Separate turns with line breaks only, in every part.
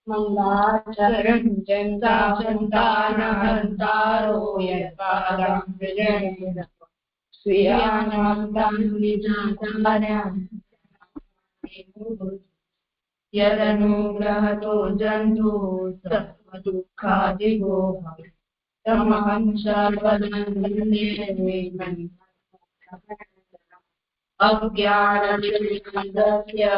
મંગલાચરણ જનતા સંતાનહંતારો યત્પાદં વિજયેન સ્વીયાનાં નિજાતાર્યાં યદનુગ્રહતો જંતુ સર્વદુઃખાધિગો તમહં સર્વદં વંદે અજ્ઞાનતિમિરસ્ય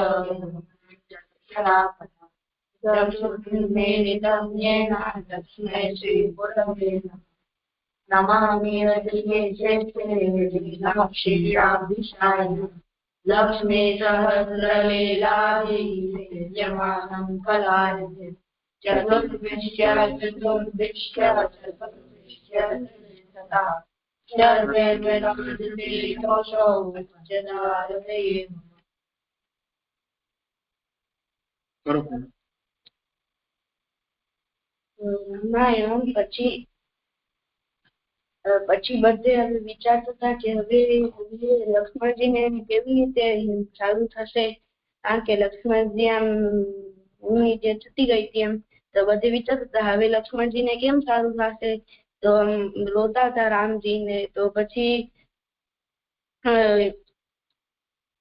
ચક્ષુર્મિલિतं येन तस्मै श्रीगुरवे नमामि लक्ष्मीशाय लक्ष्मी सहस्रलीलाभिसेव्यमानं कलायते चतुर्विश्य तथा सर्वेन्द्रनाथदीर्घोषो जनार्दये રામાયણ પછી બધે હવે વિચારતા હતા કે હવે લક્ષ્મણજીને કેવી રીતે સારું થશે, કારણ કે લક્ષ્મણજી આમ એમની જે છૂટી ગઈ હતી એમ તો બધે વિચારતા હતા હવે લક્ષ્મણજીને કેમ સારું થશે. તો રોતા હતા રામજીને. તો પછી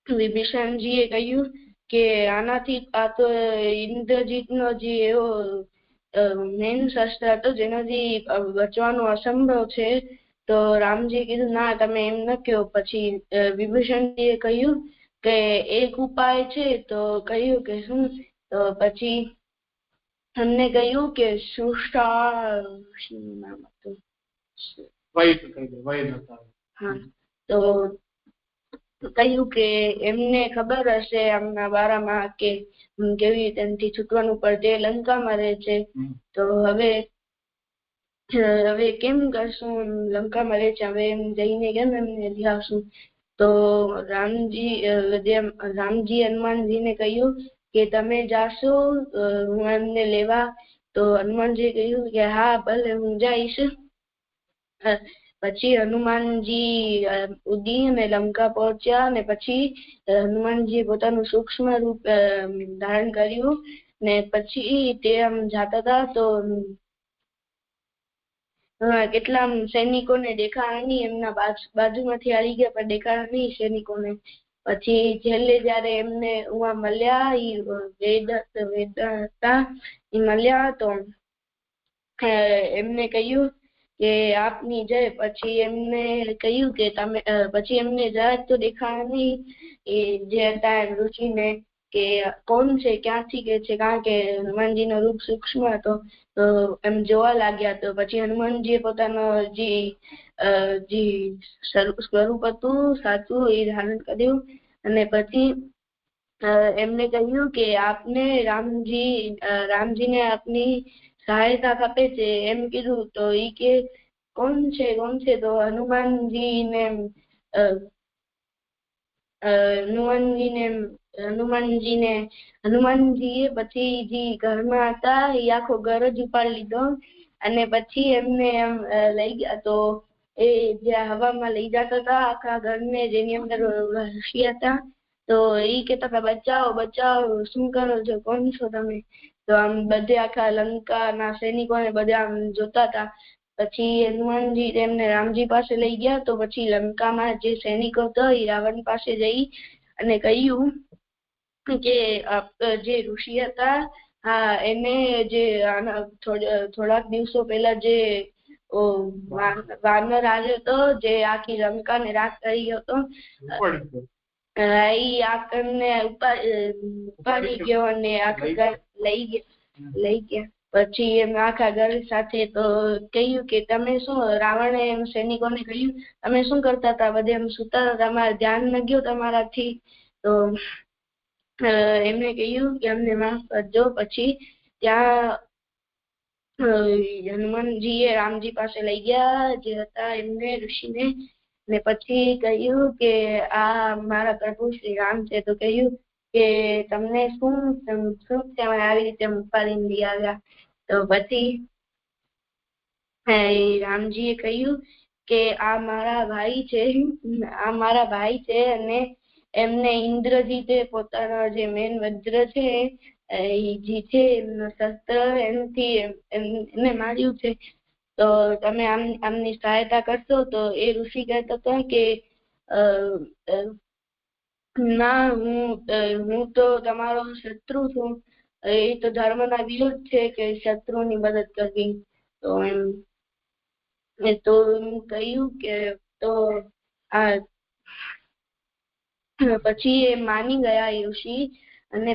વિભીષણજીએ કહ્યું કે આનાથી આ તો ઇન્દ્રજીતનો જે એવો મેન શસ્ત્ર હતો જેનાથી બચવાનું અસંભવ છે. તો રામજીએ કીધું ના તમે એમ ન કહો. પછી વિભીષણજીએ કહ્યું કે એક ઉપાય છે. તો કહ્યું કે શું? તો પછી અમને કહ્યું કે તો કહ્યું કે એમને ખબર હશે આમના બારામાં કે કેવી રીતે એમથી છૂટવાનું, પણ તે લંકામાં રહે છે. તો હવે કેમ કરશું? લંકામાં રહે છે, હવે એમ જઈને કેમ એમને લઈ આવશું? તો રામજી હનુમાનજીને કહ્યું કે તમે જાશો હું એમને લેવા? તો હનુમાનજીએ કહ્યું કે હા ભલે હું જઈશ. પછી હનુમાનજી ઉડી અને લંકા પહોંચ્યા અને પછી હનુમાનજીએ પોતાનું સૂક્ષ્મ રૂપ ધારણ કર્યું ને પછી તે આમ જાતા હતા તો કેટલા સૈનિકોને દેખાણા નહીં. એમના બાજુમાંથી આવી ગયા પણ દેખાણા નહીં સૈનિકોને. પછી છેલ્લે જયારે એમને મળ્યા વેદ હતા એ મળ્યા તો એમને કહ્યું કે આપની જય. પછી એમને કહ્યું કે તમે પછી એમને જરાક તો દેખાણા નહીં એ જે હતા ઋષિને કે કોણ છે, ક્યાંથી કે છે, કારણ કે હનુમાનજી નો રૂપ સૂક્ષ્મ હતો. તો એમ જોવા લાગ્યા. તો પછી હનુમાનજીએ પોતાનો જે સ્વરૂપ હતું સાચું એ ધારણ કર્યું અને પછી એમને કહ્યું કે આપને રામજીને આપની સહાયતા આપે છે એમ કીધું. તો એ કે કોણ છે? તો હનુમાનજીએ પછી જે ઘરમાં હતા એ આખો ઘર જ ઉપાડી લીધો અને પછી એમને એમ લઈ ગયા. તો એ જ્યાં હવામાં લઈ જતા હતા આખા ઘરને, જેની અંદર ઋષિ હતા. તો એ કેતા હતા બચાવો બચાવો, શું કરો છો, કોણ છો તમે? તો આમ બધે આખા લંકાના સૈનિકોને બધા આમ જોતા હતા. પછી હનુમાનજી એમને રામજી પાસે લઈ ગયા. તો પછી લંકામાં જે સૈનિકો હતા એ રાવણ પાસે જઈ અને કહ્યું કે જે ઋષિ હતા એને જે થોડાક દિવસો પહેલા જે વાનર આવ્યો હતો જે આખી લંકાને રાખ કરી હતો એ આકરને ઉપાડી ગયો અને આખા લઈ ગયા. પછી એમ આખા ઘર સાથે તો કહ્યું કે તમે શું, રાવણે એમ સૈનિકોને કહ્યું તમે શું કરતા હતા? બધે એમ સુતા હતા, તમારે ધ્યાન ન ગયું તમારાથી? તો એમને કહ્યું કે અમને માફ કરજો. પછી ત્યાં હનુમાનજીએ રામજી પાસે લઈ ગયા જે હતા એમને ઋષિને ને પછી કહ્યું કે આ મારા પ્રભુ શ્રી રામ છે. તો કહ્યું કે તમને શું તમે આવી રીતે ઉપાડીને લઈ આવ્યા? તો પછી રામજીએ કહ્યું કે આ મારા ભાઈ છે અને એમને ઇન્દ્રજીતે પોતાનો જે મેન વજ્ર છે જે છે એમનો શસ્ત્ર એનાથી એમને માર્યું છે, તો તમે આમની સહાયતા કરશો? તો એ ઋષિ કહેતો હતો કે ના, હું તો તમારો શત્રુ છું. એ તો ધર્મના વિરુદ્ધ છે કે શત્રુની મદદ કરવી. તો એમ કહ્યું કે તો આ પછી એ માની ગયા એ ઋષિ, અને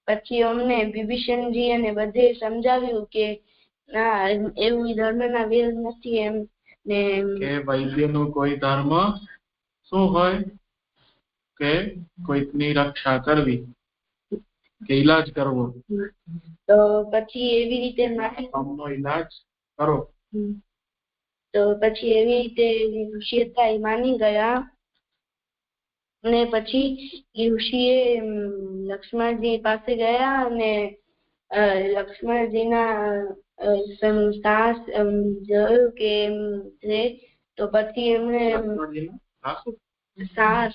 પછી અમને વિભીષણજી અને બધે સમજાવ્યું કે ના, એવું ધર્મના વિરુદ્ધ નથી એમ. ને કે વૈદ્યનું કોઈ ધર્મ શું હોય કે કોઈકની રક્ષા કરવી, કે ઈલાજ કરવો. તો પછી એવી રીતે ઈલાજ કરો. તો પછી એવી રીતે ઋષિ હતા એ માની ગયા. ને પછી ઋષિએ લક્ષ્મણજી પાસે ગયા અને લક્ષ્મણજીના સાસ જોયું કે છે. તો પછી એમને સાસ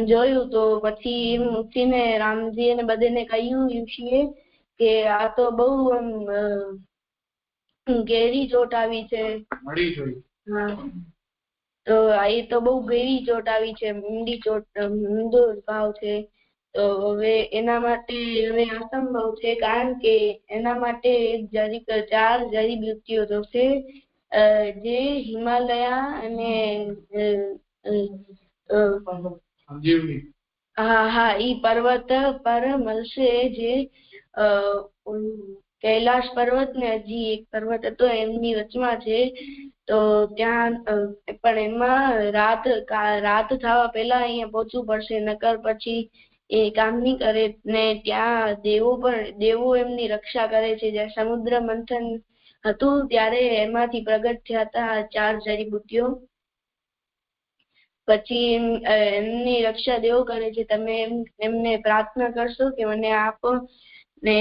જોયું. તો પછી એમ ઉઠીને રામજી અને બધાને કહ્યું ઋષિએ કે આ તો બહુ ગેરી ચોટ આવી છે. હા, તો એ તો બહુ ગેરી ચોટ આવી છે, ઊંડો ઘાવ છે. તો હવે એના માટે હવે અસંભવ છે, કારણ કે એના માટે 4 જડીબુટ્ટીઓ જોશે, જે હિમાલય અને હા, ઈ પર્વત પર મળશે. જે કૈલાશ પર્વત ને હજી એક પર્વત હતો એમની વચમાં છે. તો ત્યાં પણ એમાં રાત થવા પહેલા અહીંયા પહોંચવું પડશે, નકર પછી એ કામ નહીં કરે. ને ત્યાં દેવો એમની રક્ષા કરે છે. જ્યાં સમુદ્ર મંથન હતું ત્યારે એમાંથી પ્રગટ થયા હતા 4 જડીબુટ્ટીઓ. પછી એમની રક્ષા દેવો કરે છે. તમે એમને પ્રાર્થના કરશો કે મને આપો, ને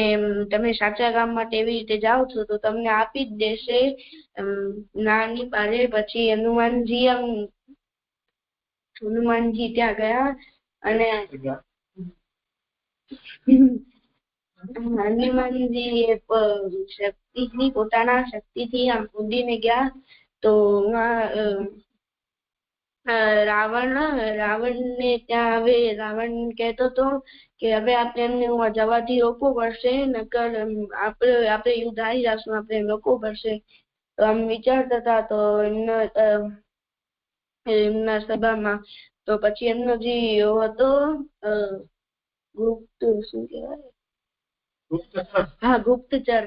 તમે સાચા કામ માટે એવી રીતે જાઓ છો તો તમને આપી જ દેશે, ના નહીં પાડે. પછી હનુમાનજી ત્યાં ગયા અને હનુમાનજી પોતાના શક્તિથી આમ કૂદીને ગયા. તો રાવણને ત્યાં હવે રાવણ કહેતો હતો કે હવે આપણે એમને જવાથી રોકવું પડશે, નકર આપણે યુદ્ધ હારી જશું, આપણે રોકવું પડશે. તો આમ વિચારતા હતા. તો એમના સભામાં તો પછી એમનો જે હતો ગુપ્ત, શું કહેવાય, ગુપ્તચર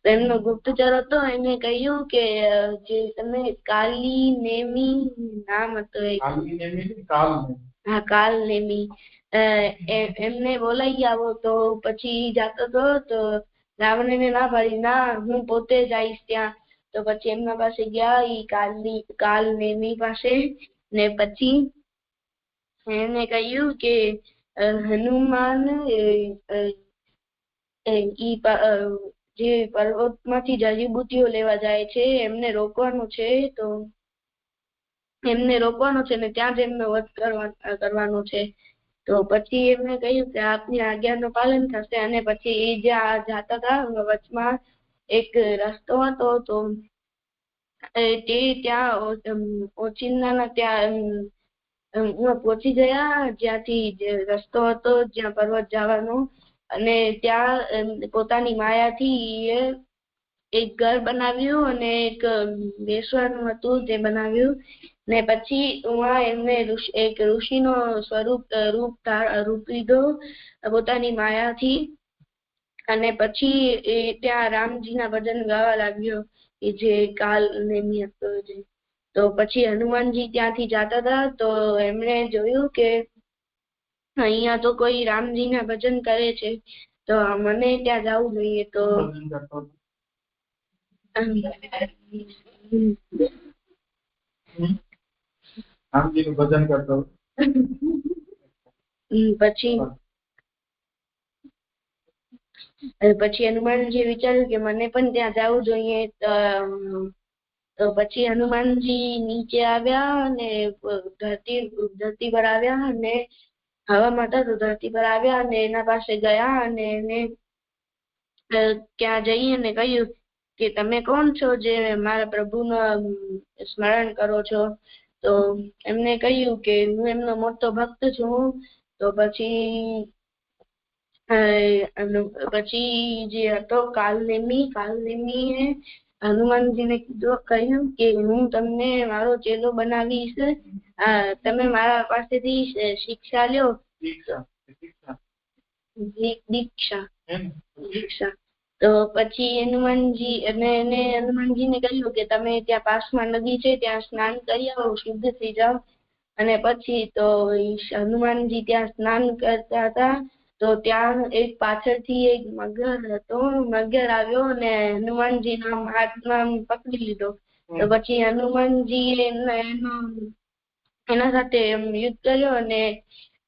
એમનો ગુપ્તચર હતો. એને કહ્યું કે જે તમે કાલી નેમી નામ હતું, કાલ નેમી, એમને બોલાવી આવો. તો પછી જાતો હતો. તો રાવણ એને ના પાડી, ના, હું પોતે જઈશ ત્યાં. તો પછી એમના પાસે ગયા, ઈ કાલ નેમી પાસે, ને પછી એને કહ્યું કે હનુમાન જે પર્વતમાંથી જડીબુટ્ટીઓ લેવા જાય છે એમને રોકવાનું છે. તો એમને રોકવાનો છે ને ત્યાં જ એમનો વધ કરવાનો છે. તો પછી એમને કહ્યું કે આપની આજ્ઞાનું પાલન થશે. અને પછી એ જ્યાં જાતા હતા વચમાં એક રસ્તો હતો. તો તે ત્યાં ઓચિંતાના ત્યાં પહોંચી ગયા, જ્યાંથી રસ્તો હતો જ્યાં પર્વત જવાનો. અને ત્યાં પોતાની માયાથી એક ઘર બનાવ્યું અને એક બેસવાનું હતું તે બનાવ્યું. ને પછી એમને એક ઋષિનો રૂપ લીધો પોતાની માયાથી. અને પછી એ ત્યાં રામજીના ભજન ગાવા લાગ્યો, જે કાલ નેમી હતો. તો પછી હનુમાનજી ત્યાંથી જતા હતા. તો એમણે જોયું કે અહીંયા તો કોઈ રામજીના ભજન કરે છે, તો મને ત્યાં જવું જોઈએ. તો રામજીનું ભજન કરતો. પછી અને પછી હનુમાનજી વિચાર્યું કે મને પણ ત્યાં જવું જોઈએ. તો પછી હનુમાનજી નીચે આવ્યા અને ધરતી પર આવ્યા અને હવામાં હતા તો ધરતી પર આવ્યા અને એના પાસે ગયા અને એને ત્યાં જઈ અને કહ્યું કે તમે કોણ છો જે મારા પ્રભુનું સ્મરણ કરો છો? તો એમને કહ્યું કે હું એમનો મોટો ભક્ત છું. તો પછી જે હતો કાલનેમી હનુમાનજીને કહ્યું કે હું તમને મારો ચેલો બનાવીશ. તમે મારા પાસેથી શિક્ષા લ્યો. દીક્ષા. તો પછી હનુમાનજીને કહ્યું કે તમે ત્યાં પાસમાં નદી છે ત્યાં સ્નાન કરી આવો, શુદ્ધ થઈ જાઓ. અને પછી તો હનુમાનજી ત્યાં સ્નાન કરતા હતા તો ત્યાં એક પાછળથી એક મગર આવ્યો અને હનુમાનજીના હાથમાં પકડી લીધો. તો પછી હનુમાનજી એના સાથે યુદ્ધ કર્યો અને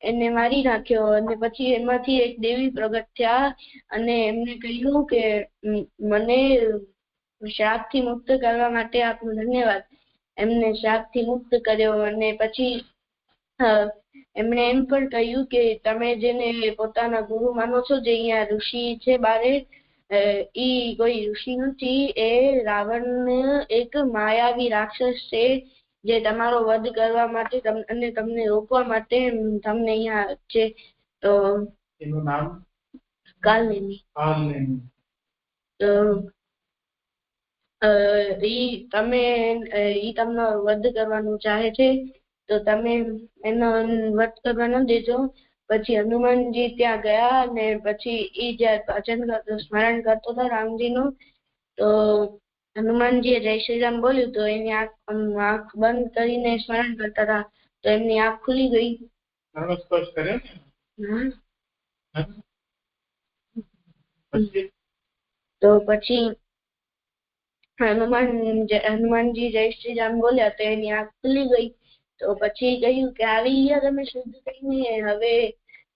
એને મારી નાખ્યો. અને પછી એમાંથી એક દેવી પ્રગટ થયા અને એમને કહ્યું કે મને શાપથી મુક્ત કરવા માટે આપનો ધન્યવાદ. એમને શાપથી મુક્ત કર્યો અને પછી એમણે એમ પણ કહ્યું કે તમે જેને પોતાના ગુરુ માનો છો, જે અહીંયા ઋષિ છે બારે, ઈ કોઈ ઋષિ નથી. એ રાવણ એક માયાવી રાક્ષસ છે જે તમારો વધ કરવા માટે અને તમને રોકવા માટે તમને અહીંયા છે. તો એનું નામ કાલનેમી. તો ઈ તમને વધ કરવાનું ચાહે છે તો તમે એનો વધ કરવા ન દેજો. પછી હનુમાનજી ત્યાં ગયા અને પછી ઈ જયારે ભજન સ્મરણ કરતો હતો રામજીનું, તો હનુમાનજીએ જય શ્રી રામ બોલ્યું તો એની આંખ બંધ કરીને સ્મરણ કરતા હતા તો એમની આંખ ખુલી ગઈ. તો પછી હનુમાનજી જય શ્રી રામ બોલ્યા તો એની આંખ ખુલી ગઈ. તો પછી કહ્યું કે આવી ગયા તમે શુદ્ધ થઈને, હવે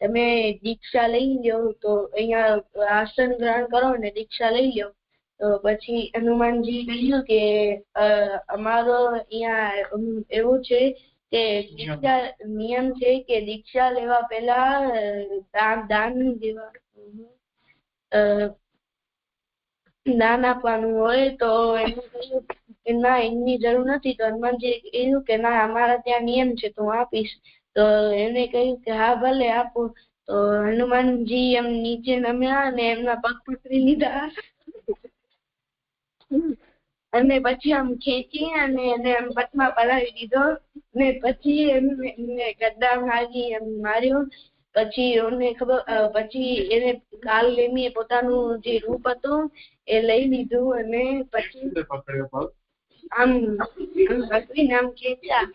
તમે દીક્ષા લઈ લો. તો અહીંયા આસન ગ્રહણ કરો ને દીક્ષા લઈ લો. તો પછી હનુમાનજી કહ્યું કે અમારો અહીંયા એવું છે કે દીક્ષા નિયમ છે કે દીક્ષા લેવા પહેલા દાન આપવાનું હોય. તો એમને કહ્યું કે ના એમની જરૂર નથી. તો હનુમાનજી કહ્યું કે ના અમારા ત્યાં નિયમ છે તો હું આપીશ. તો એમને કહ્યું કે હા ભલે આપો. તો હનુમાનજી એમ નીચે નમ્યા અને એમના પગ પકડી લીધા અને પછી આમ ખેંચી અને એને આમ પટમાં પલાવી દીધો ને પછી એમને ગદ્દા મારી એમ માર્યો. પછી એને કાલનેમીએ પોતાનું જે રૂપ હતું એ લઈ લીધું અને પછી આમ પકડીને આમ ખેંચ્યા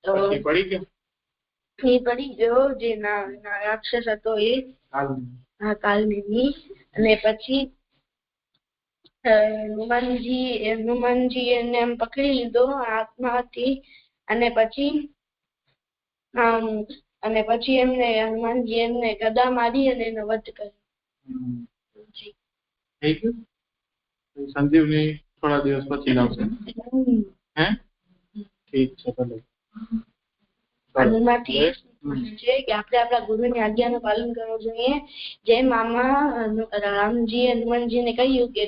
તો પડી ગયો જે રાક્ષસ હતો એ કાલનેમી. અને પછી હનુમાનજી એને એમ પકડી લીધો હાથમાંથી અને પછી હનુમાનજી એમને ગદા મારી અને એનો વધ કર્યો.
સંજીવની થોડા દિવસ પછી આવશે. ઠીક છે ભલે.
આમાંથી છે કે આપણે આપણા ગુરુની આજ્ઞાનું પાલન કરવું જોઈએ. જેમ રામજીએ હનુમાનજીને કહ્યું કે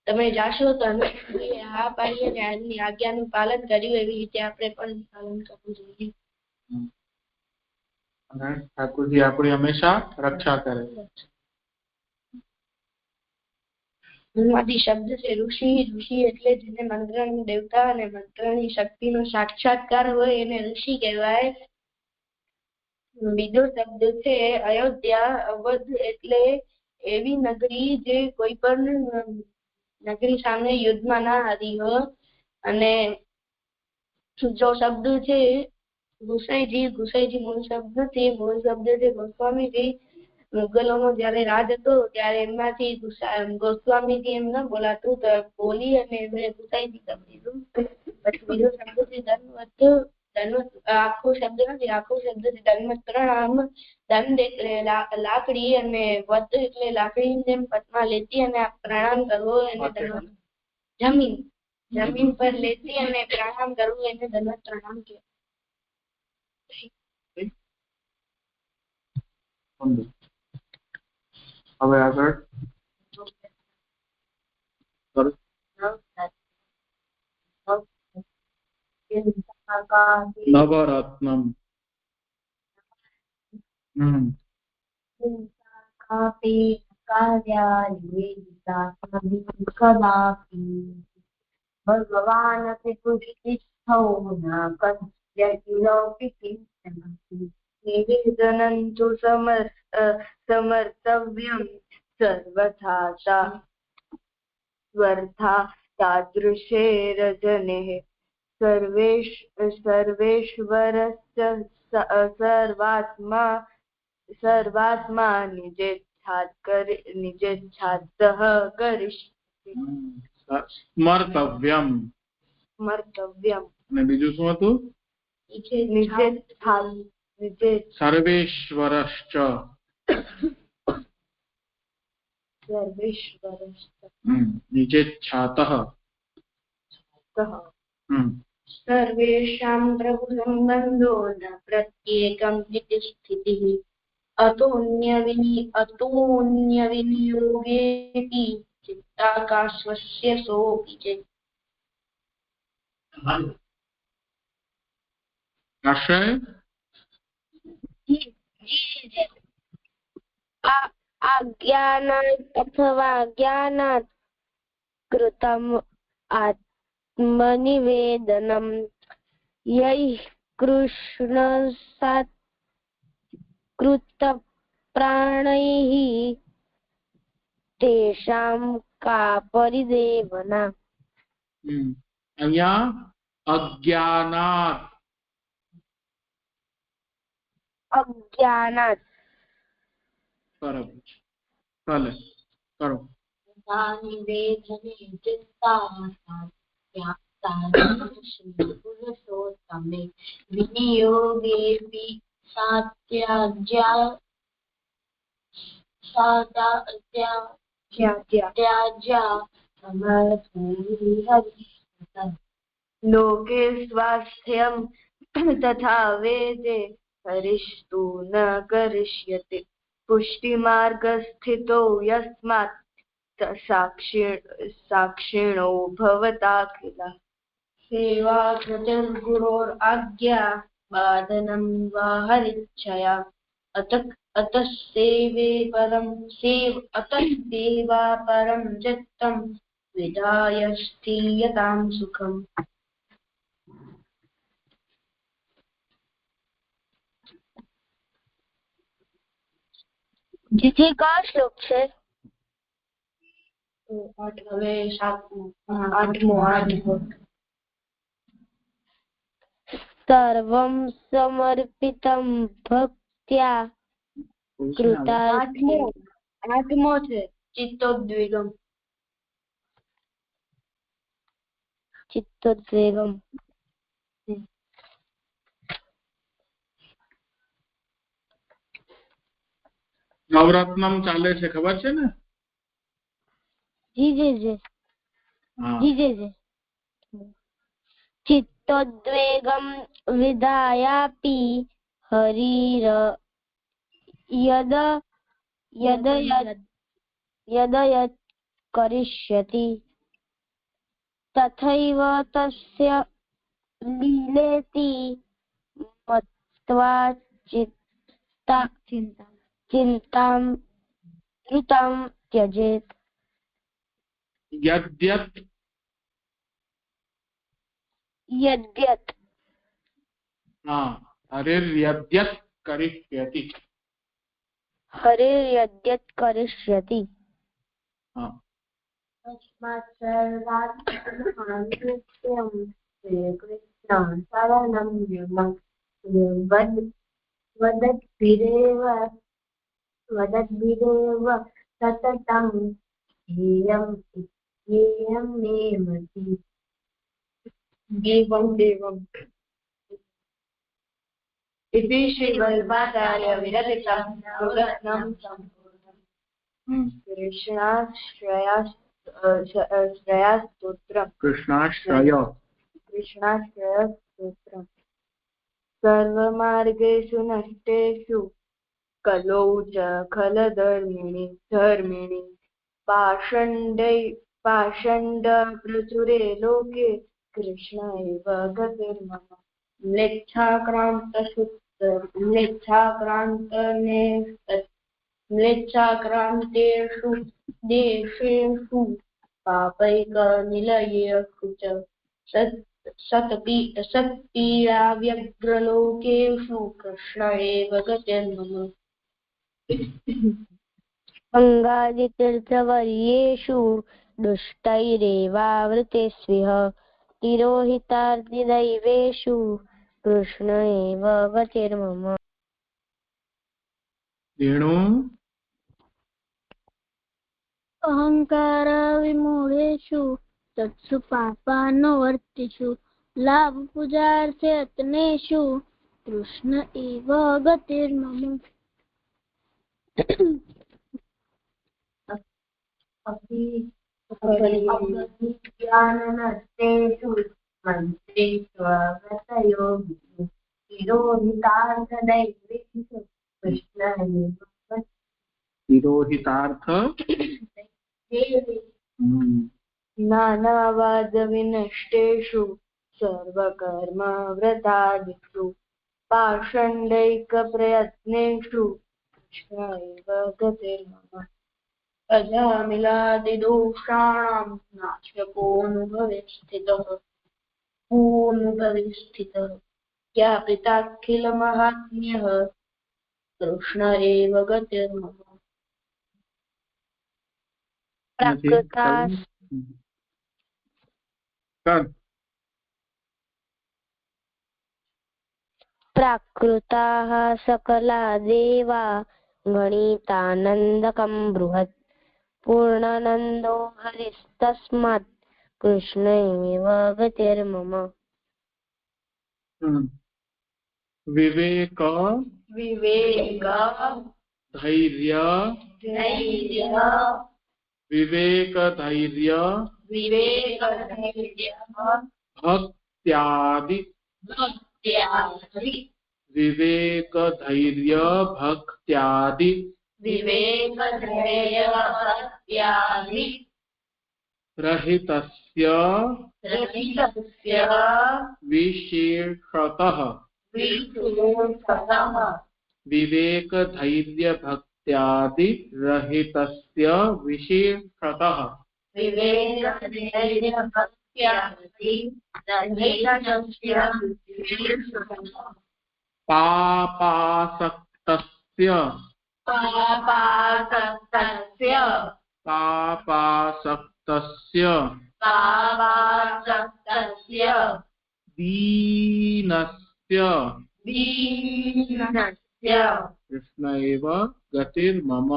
તમે જાશો તો હનુમાનજીએ હા પાડી અને એમની આજ્ઞાનું પાલન કર્યું. એવી રીતે આપણે પણ પાલન કરવું જોઈએ.
અને ઠાકોરજી આપણી હંમેશા રક્ષા કરે.
હનુમાનજી શબ્દ છે ઋષિ એટલે જેને મંત્રની દેવતા અને મંત્રની શક્તિનો સાક્ષાત્કાર હોય એને ઋષિ કહેવાય. બીજો શબ્દ છે અયોધ્યા. અવધ એટલે એવી નગરી જે કોઈ પણ નગરી સામે યુદ્ધમાં ના હારી હોય. અને જો શબ્દ છે ગુસાઈજી મૂળ શબ્દ નથી. મૂળ શબ્દ છે ગોસ્વામીજી. મુગલોનો જયારે રાજ હતો ત્યારે એમનાથી ગોસ્વામીજી એમ ના બોલાતું તો બોલી અને એમને ગુસાઈજી કરી દીધું. પછી બીજો શબ્દ છે આખો શબ્દ નથી, આખો શબ્દ છે દંડવત પ્રણામ. દંડ એટલે લાકડી અને વત એટલે લાકડીની જેમ પટમાં લેતી અને પ્રણામ કરવો એને દંડવત. જમીન જમીન પર લેતી અને પ્રણામ કરવું એને દંડવત પ્રણામ કહેવાય.
હવે આગળ નવરત્નમ.
ભગવાન નિવેદનં તુ સમર્તવ્યમ સર્વથા સ્વર્થા તાદૃશે રજને સર્વેશ્વરસ્ય સર્વાત્મા નિજેચ્છાતઃ કરિષ્યતિ.
સ્મર્તવ્યમ. અને બીજું શું હતું? સર્વેશ્વરશ્ચ. નિજેચ્છાતઃ.
સર્વેષાં પ્રભુ સંબંધો ન પ્રત્યેકમ ઇતિ સ્થિતિઃ અતોન્ય વિનિયોગેતિ ચિત્તાકાશસ્ય સોऽપि ચેत्.
આશ્રય
અજ્ઞાનાત અથવા જ્ઞાનાત કૃતમ આત્મનિવેદનમ યૈ કૃષ્ણસાત કૃત પ્રાણૈઃ તેષાં કા પરિદેવના.
અહીંયા અજ્ઞાનાત.
અજ્ઞાનાત
બરાબર છે. ચાલે કરો.
વિનિયોગેપી લોકે સ્વાસ્થ્યમ તથા વેદે હરિષ્તુ ન કરિષ્યતે પુષ્ટિમાર્ગસ્થિતો યસ્માत् સાક્ષિણો ભવતા કિલા. સેવા કૃતિર્ગુરોરાજ્ઞા બાધनं વા હરિચ્છયા અતઃસેવા પરમ ચિત્તં વિધાય સ્થીયતાં સુખમ. જીથી કયો શ્લોક છે? હવે આઠમો. સર્વં સમર્પિતં ભક્ત્યા કૃતાર્થે. આઠમો છે ચિત્તોદ્વેગમ.
નવરત્નમ ચાલે છે, ખબર છે ને?
જી ચિત્તોદ્વેગમ વિધાયાપી હરિર યદયત કરિષ્યતિ તથૈવ તસ્ય લીલેતિ મત્વા ચિંતામ ધૃતામ ત્યજેત.
યદ્યત હરિર્યદ્યત
કરિષ્યતિ. તસ્માत् સર્વાત્મના નિત્યં શ્રી કૃષ્ણ શરણં યમં વદદ્ભિરેવ સતતં ध्येयं मे मति. देवं इति श्रीवल्लभाचार्य विरचितं सुरत्नं सम्पूर्णम्। कृष्णाश्रयस्तोत्रम्। सर्वमार्गेषु नष्टेषु कलौ च खलधर्मिणि पाषण्डप्रचुरे लोके कृष्ण एव गतिर्मम। म्लेच्छाक्रान्तेषु देशेषु पापैकनिलयेषु च सत्पीडाव्यग्रलोकेषु कृष्ण एव गतिर्मम।
गङ्गादितीर्थवर्येषु दुष्टैरेवावृतेष्विह तिरोहितार्तिदैवेषु कृष्ण एव गतिर्मम।
अहङ्कारविमूढेषु तत्सु पापानुवर्तिषु लाभपूजार्थे यत्नेषु कृष्ण एव गतिर्मम।
अज्ञाननष्टेषु मन्त्रेष्वगतयोगिषु तिरोहितार्थदैवेषु कृष्ण एव
तिरोहितार्थ
नानावादविनष्टेषु सर्वकर्मव्रतादिषु पाषण्डैकप्रयत्नेषु कृष्ण एव गतिर्मम। अजामिलादिदोषाणां नाशकोऽनुभवे स्थितः ज्ञापिताखिलमाहात्म्यः कृष्ण एव गतिर्मम।
प्राकृताः सकला देवा गणितानन्दकं बृहत् पूर्णानन्दो हरिस्तस्मात् कृष्ण एव गतिर्मम।
विवेक धैर्य भक्त्यादि रहितस्य विशेषतः विवेक धैर्य भक्त्यादि रहितस्य विशेषतः पापासक्तस्य दीनस्य कृष्ण एव गतिर्मम।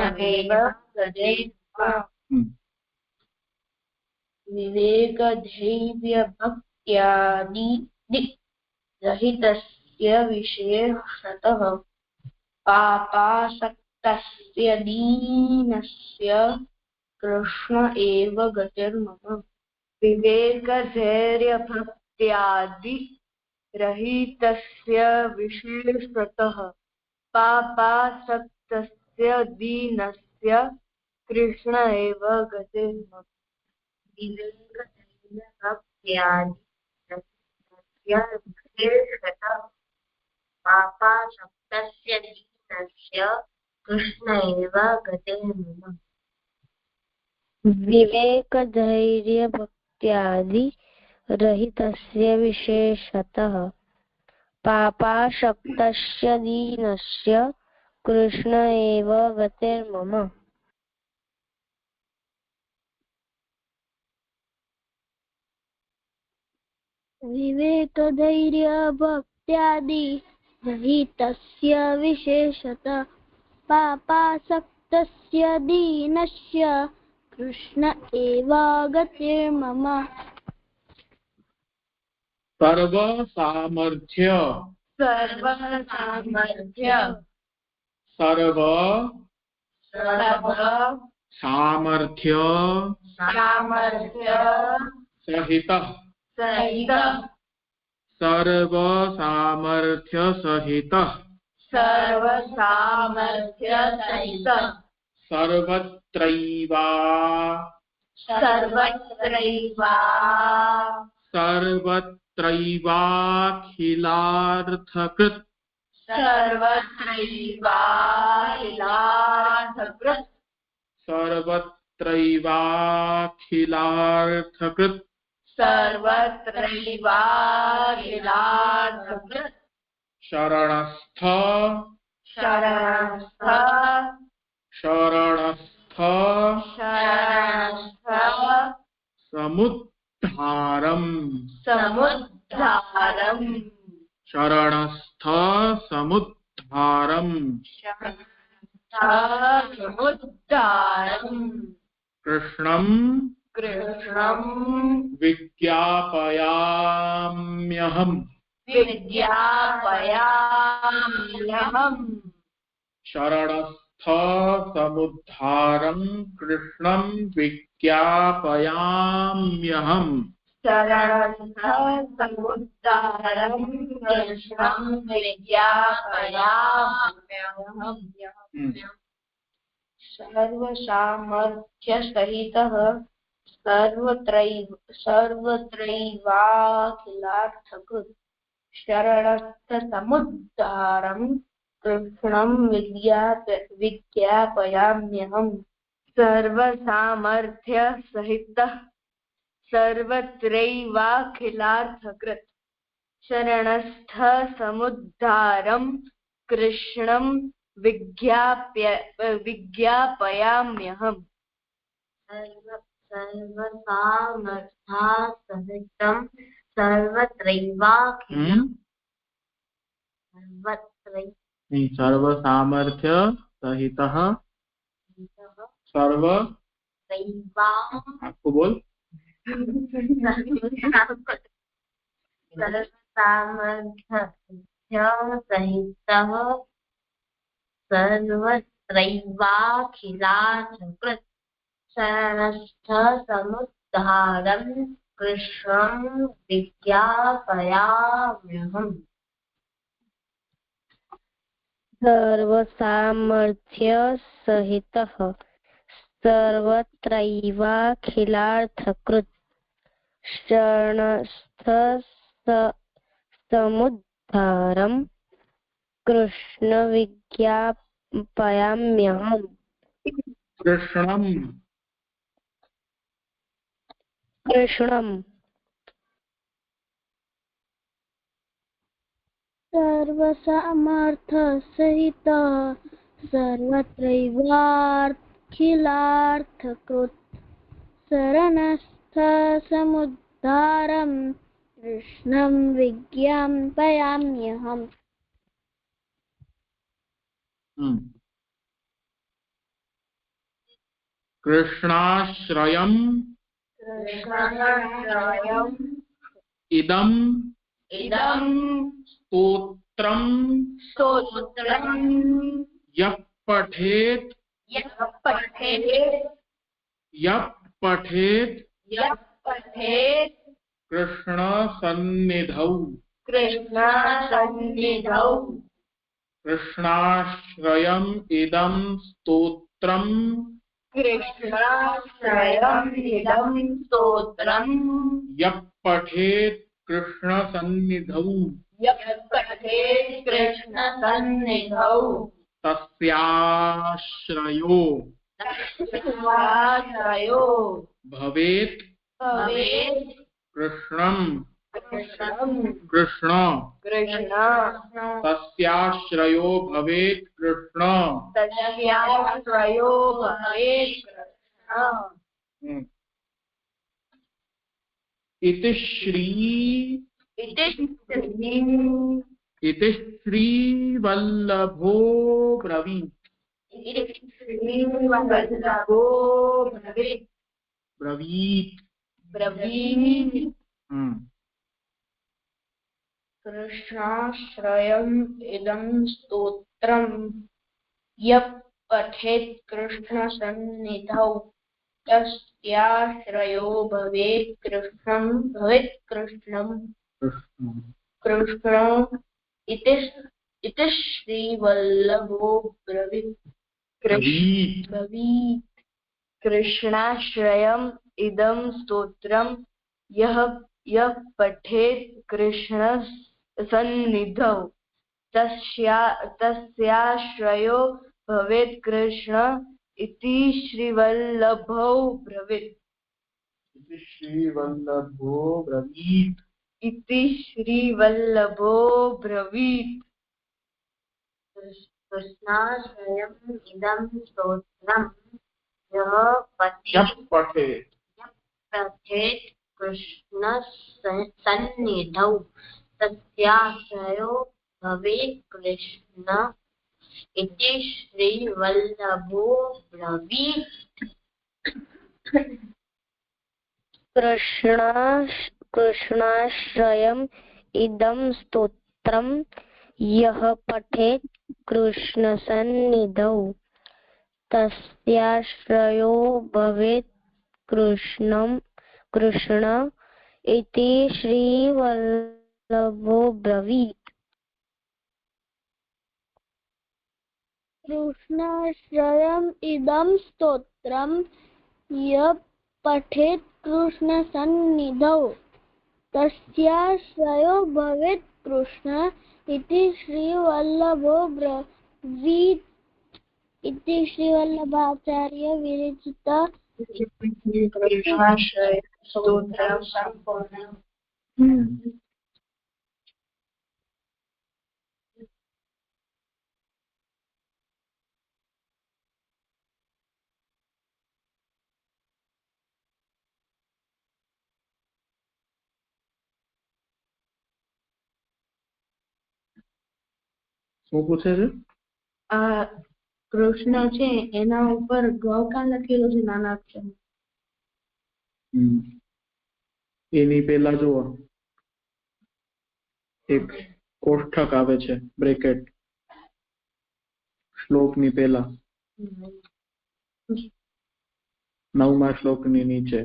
विवेकधैर्यभक्त्यादि रहितस्य विशेषतः पापासक्तस्य दीनस्य कृष्ण एव गतिर्मम। विवेकधैर्यभक्त्यादि रहितस्य विशेषतः पापासक्तस्य दीनस्य कृष्ण एव गतिर्मम। विवेकधैर्यभक्त्यादि रहितस्य विशेषतः पापासक्तस्य दीनस्य कृष्ण एव गतिर्मम।
विवेकधैर्यभक्त्यादि रहितस्य विशेषतः पापासक्तस्य दीनस्य कृष्ण एव गतिर्मम।
विवेकधैर्यभक्त्यादि रहितस्य विशेषतः पापासक्तस्य दीनस्य कृष्ण एव गतिर्मम।
सर्व सामर्थ्य
सर्व सामर्थ्य
सर्व
सर्व
सामर्थ्य
सामर्थ्य
सहित
सहित
सर्व सामर्थ्य सहित
सर्व सामर्थ्य सहित
सर्वत्रैवा
सर्वत्रैवा
सर्वत्रैवाखिलार्थकृत्
सर्वत्रैवाखिलार्थकृत्
सर्वत्रैवाखिलार्थकृत्
सर्वत्रैवाखिलार्थकृत्
शरणस्थ
शरणस्थ
शरणस्थ
शरणस्थ
समुद्धारम्
समुद्धारम्
शरणस्थ समुद्धारम्
समुद्धारम्
कृष्णम्
कृष्णम्
विज्ञापयाम्यहम्
विद्यापयाम्यहम्
शरणस्थ समुद्धारम् कृष्णम् विज्ञापयाम्यहम्
शरणस्थ समुद्धारम् कृष्णम् विज्ञापयाम्यहम् सर्वसामर्थ्यसहितः सर्वत्रैवाखिलार्थकृत् शरणस्थसमुद्धारम् कृष्णम् विज्ञापयाम्यहम् सर्वसामर्थ्यसहितः सर्वत्रैवाखिलार्थकृत् शरणस्थसमुद्धारम् कृष्णम् विज्ञापयाम्यहम् सर्वसामर्थ्यसहितं
सर्व सामर्थ्य सहितः सर्व आपको बोल
सर्वसामर्थ्यसहितः सर्वत्रैवाखिलार्थकृत् शरणस्थसमुद्धारम् कृष्णम् विज्ञापयाम्यहम् सर्वसामर्थ्यसहितः सर्वत्रैवाखिलार्थकृत् शरणस्थसमुद्धारम् कृष्ण विज्ञापयाम्यहम्
कृष्णम्
सर्वसामर्थ्यसहितः सर्वत्रैवाखिलार्थकृत् शरणस्थसमुद्धारम् कृष्णं विज्ञापयाम्यहम्
कृष्णाश्रयम् इदम् स्तोत्रम् यः पठेत् कृष्ण सन्निधौ कृष्णाश्रयम् इदम् स्तोत्रम् यः पठेत् कृष्ण सन्निधौ तस्याश्रयो भवेत् कृष्णम् कृष्ण तस्याश्रयो भवेत् कृष्ण इति श्री वल्लभो ब्रवीत्
कृष्णाश्रयम् इदं स्तोत्रम् यः पठेत् कृष्णसन्निधौ तस्याश्रयो भवेत् कृष्णं कृष्ण इति श्रीवल्लभो ब्रवीत् कृष्णाश्रयम् इदं स्तोत्रम् यः पठेत् कृष्णसन्निधौ तस्याश्रयो भवेत् कृष्ण इति श्रीवल्लभो ब्रवीत्
कृष्णाश्रयम् इदं स्तोत्रम् यः पठेत् कृष्णसन्निधौ तस्याश्रयो भवेत् कृष्ण इति श्रीवल्लभो ब्रवीत् कृष्णाश्रयम् इदं स्तोत्रम् यः पठेत् कृष्णसन्निधौ तस्याश्रयो भवेत् कृष्ण इति श्रीवल्लभो ब्रवीत्
कृष्णाश्रयम् इदं स्तोत्रम् यः पठेत् कृष्णसन्निधौ तस्याश्रयो भवेत् कृष्ण इति श्रीवल्लभो ब्रवीत् इति श्रीवल्लभाचार्य विरचित
कृष्णाश्रय स्तोत्रं सम्पूर्णम्
શું પૂછે છે?
કૃષ્ણ છે એના ઉપર ગ કા લખેલું છે નાના અક્ષર
એની પહેલા જુઓ એક કોષ્ટક આવે છે બ્રેકેટ શ્લોકની પહેલા 9મા શ્લોકની નીચે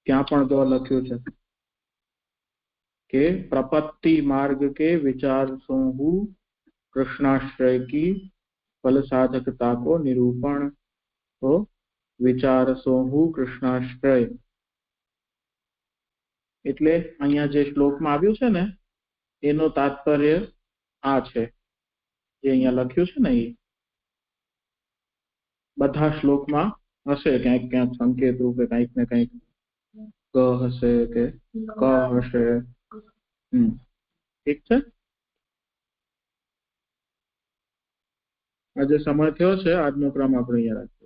ત્યાં પણ ગ લખ્યું છે કે प्रपत्ति मार्ग के विचार सोहु कृष्णाश्रय की फल साधकता को निरूपण हो विचार सोहु कृष्णाश्रय એટલે અહીંયા જે શ્લોકમાં આવ્યું છે ને એનો તાત્પર્ય આ છે જે અહીંયા લખ્યું છે ને એ બધા શ્લોકમાં હશે ક્યાંક ક્યાંક સંકેત રૂપે કંઈક ને કંઈક ક હશે કે ક હશે ઠીક છે આજે સમય થયો છે આજનો ક્રમ આપણે અહીંયા રાખીએ